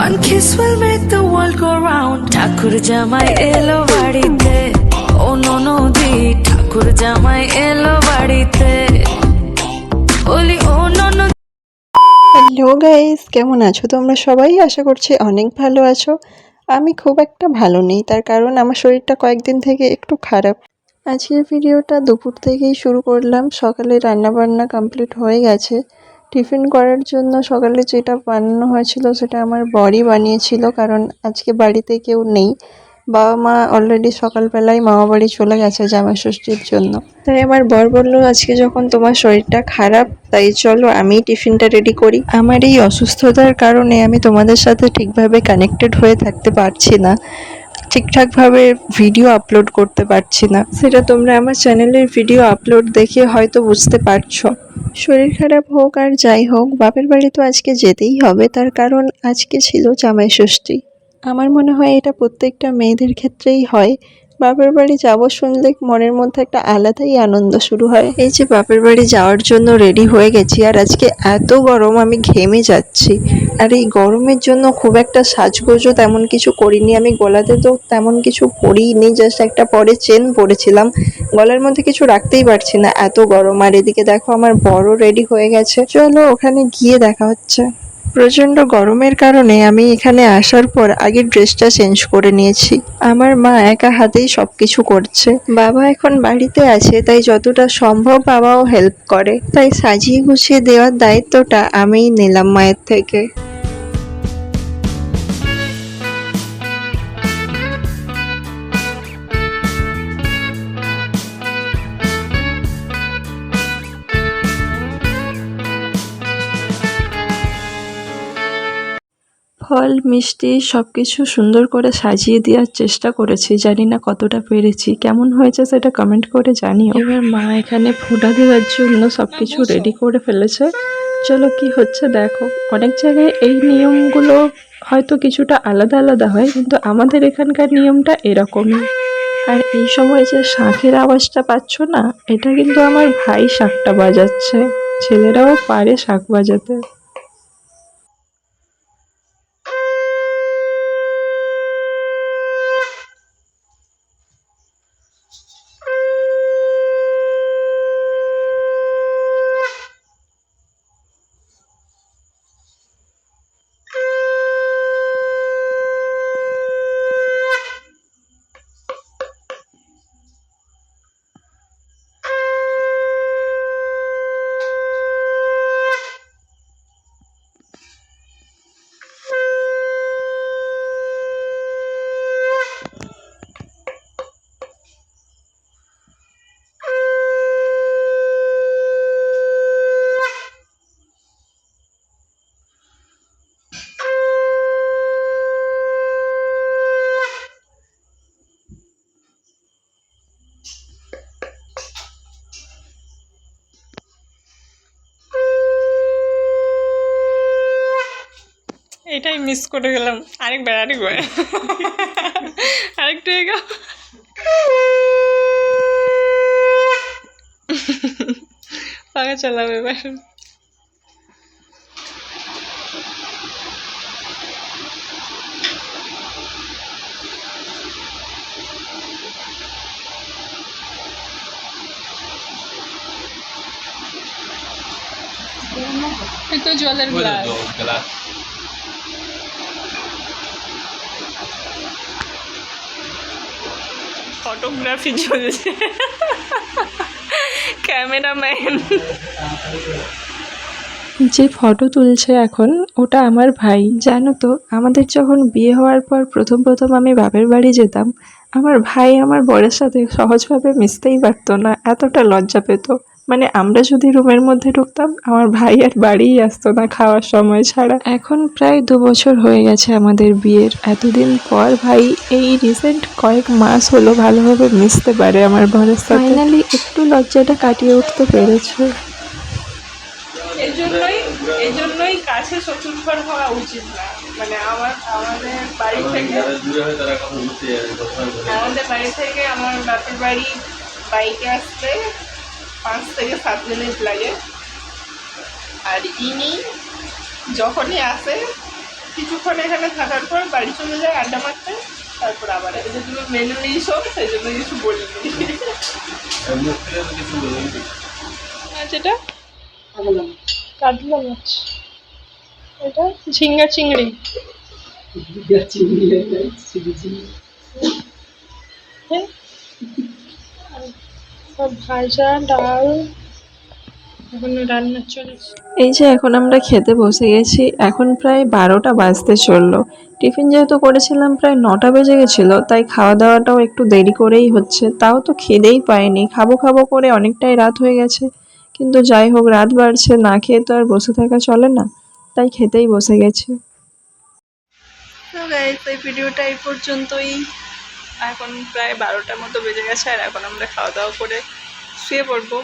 One kiss will make the world go round. ঠাকুর জামাই এলো বাড়িতে, ও ননদি ঠাকুর জামাই এলো বাড়িতে, বলি ও ননদ। হ্যালো গাইস, কেমন আছো তোমরা সবাই? আশা করছি অনেক ভালো আছো। আমি খুব একটা ভালো নেই, তার কারণ আমার শরীরটা কয়েকদিন থেকে একটু খারাপ। আজকের ভিডিওটা দুপুর থেকেই শুরু করলাম। সকালে রান্নাবান্না কমপ্লিট হয়ে গেছে। টিফিন করার জন্য সকালে যেটা বানানো হয়েছিল সেটা আমার বরই বানিয়েছিল, কারণ আজকে বাড়িতে কেউ নেই। বাবা মা অলরেডি সকালবেলায় মামা বাড়ি চলে গেছে জামাই ষষ্ঠীর জন্য। তাই আমার বর বললো, আজকে যখন তোমার শরীরটা খারাপ তাই চলো আমি টিফিনটা রেডি করি। আমার এই অসুস্থতার কারণে আমি তোমাদের সাথে ঠিকভাবে কানেক্টেড হয়ে থাকতে পারছি না, ঠিকঠাকভাবে ভিডিও আপলোড করতে পারছি না। সেটা তোমরা আমার চ্যানেলের ভিডিও আপলোড দেখে হয়তো বুঝতে পারছো। শরীর খারাপ হোক আর যাই হোক, বাপের বাড়ি তো আজকে যেতেই হবে, তার কারণ আজকে ছিল জামাই ষষ্ঠী। আমার মনে হয় এটা প্রত্যেকটা মেয়েদের ক্ষেত্রেই হয়। বাপের বাড়ি যাবো শুনলে মনের মধ্যে একটা আলাদাই আনন্দ শুরু হয়। এই যে বাপের বাড়ি যাওয়ার জন্য রেডি হয়ে গেছি, আর আজকে এত গরম আমি ঘেমে যাচ্ছি। আর এই গরমের জন্য খুব একটা সাজগোজও তেমন কিছু করিনি। আমি গলাতে তো তেমন কিছু পরিনি, জাস্ট একটা পরে চেন পরেছিলাম। গলার মধ্যে কিছু রাখতেই পারছি না, এত গরম। আর এদিকে দেখো আমার বড় রেডি হয়ে গেছে, চলো ওখানে গিয়ে দেখা হচ্ছে। প্রচন্ড গরমের কারণে আমি এখানে আসার পর আগের ড্রেসটা চেঞ্জ করে নিয়েছি। আমার মা একা হাতেই সবকিছু করছে। বাবা এখন বাড়িতে আছে, তাই যতটা সম্ভব বাবাও হেল্প করে। তাই সাজিয়ে গুছিয়ে দেওয়ার দায়িত্বটা আমিই নিলাম মায়ের থেকে। ফল মিষ্টি সবকিছু সুন্দর করে সাজিয়ে দেওয়ার চেষ্টা করেছি, জানি না কতটা পেরেছি। কেমন হয়েছে সেটা কমেন্ট করে জানিও। এবার মা এখানে ফোঁটা দেওয়ার জন্য সবকিছু রেডি করে ফেলেছে। চলো কি হচ্ছে দেখো। অনেক জায়গায় এই নিয়মগুলো হয়তো কিছুটা আলাদা আলাদা হয়, কিন্তু আমাদের এখানকার নিয়মটা এরকমই। আর এই সময় যে শাঁখের আওয়াজটা পাচ্ছ না, এটা কিন্তু আমার ভাই শাঁখটা বাজাচ্ছে। ছেলেরাও পারে শাঁখ বাজাতে। এটাই মিস করে গেলাম। আরেকবার আরেকটু এগো। পাখা চালাবে এবার। এই তো জলের গ্লাস। ফটোগ্রাফি চলছে, ক্যামেরাম্যান। যে ফটো তুলছে এখন, ওটা আমার ভাই। জানো তো, আমাদের যখন বিয়ে হওয়ার পর প্রথম প্রথম আমি বাপের বাড়ি যেতাম, আমার ভাই আমার বরের সাথে সহজভাবে মিশতেই পারতো না, এতটা লজ্জা পেত। মানে আমরা যদি রুমের মধ্যে ঢুকতাম, আমার ভাই আর বাড়িই আসতো না খাওয়ার সময় ছাড়া। এখন প্রায় 2 বছর হয়ে গেছে আমাদের বিয়ের। এতদিন পর ভাই এই রিসেন্ট কয়েক মাস হলো ভালোভাবে মিশতে পারে আমার বরের সাথে। ফাইনালি একটু লজ্জাটা কাটিয়ে উঠতে পেরেছে। এই জন্যই কাছে শ্বশুরঘর হওয়া উচিত না। মানে আমাদের বাড়ি থেকে আমার বাপের বাড়ি বাইকে আসতে 5 থেকে 7 মিনিট লাগে। আর ইনি যখনই আসে কিছুক্ষণ এখানে থাকার পর বাড়ি চলে যায় আড্ডা মারতে, তারপর আবার এটা তুমি মেনু নিয়েছো সেই জন্য কিছু বলিনি। আচ্ছা, এটা কাতলা মাছ, এটা ঝিঙ্গা চিংড়ি, হ্যাঁ সব ভাজা, ডাল, এখন রান্না চলেছে। এই যে এখন আমরা খেতে বসে গেছি, এখন প্রায় 12টা বাজতে চললো। টিফিন যেহেতু করেছিলাম প্রায় 9টা বেজে গেছিলো, তাই খাওয়া দাওয়াটাও একটু দেরি করেই হচ্ছে। তাও তো খিদেই পাইনি, খাবো খাবো করে অনেকটাই রাত হয়ে গেছে। কিন্তু যাই হোক, রাত বাড়ছে, না খেয়ে তো আর বসে থাকা চলে না, তাই খেতেই বসে গেছি। তো গাইস, এই ভিডিওটা এই পর্যন্তই। এখন প্রায় 12টার মতো বেজে গেছে, আর এখন আমরা খাওয়া দাওয়া করে শুয়ে পড়বো।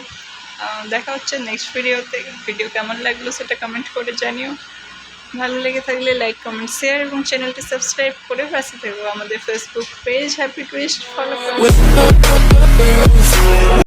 দেখা হচ্ছে নেক্সট ভিডিওতে। ভিডিও কেমন লাগলো সেটা কমেন্ট করে জানিও। ভালো লেগে থাকলে লাইক, কমেন্ট, শেয়ার এবং চ্যানেলটি সাবস্ক্রাইব করে পাশে থাকবো। আমাদের Facebook page happy twist follow করো।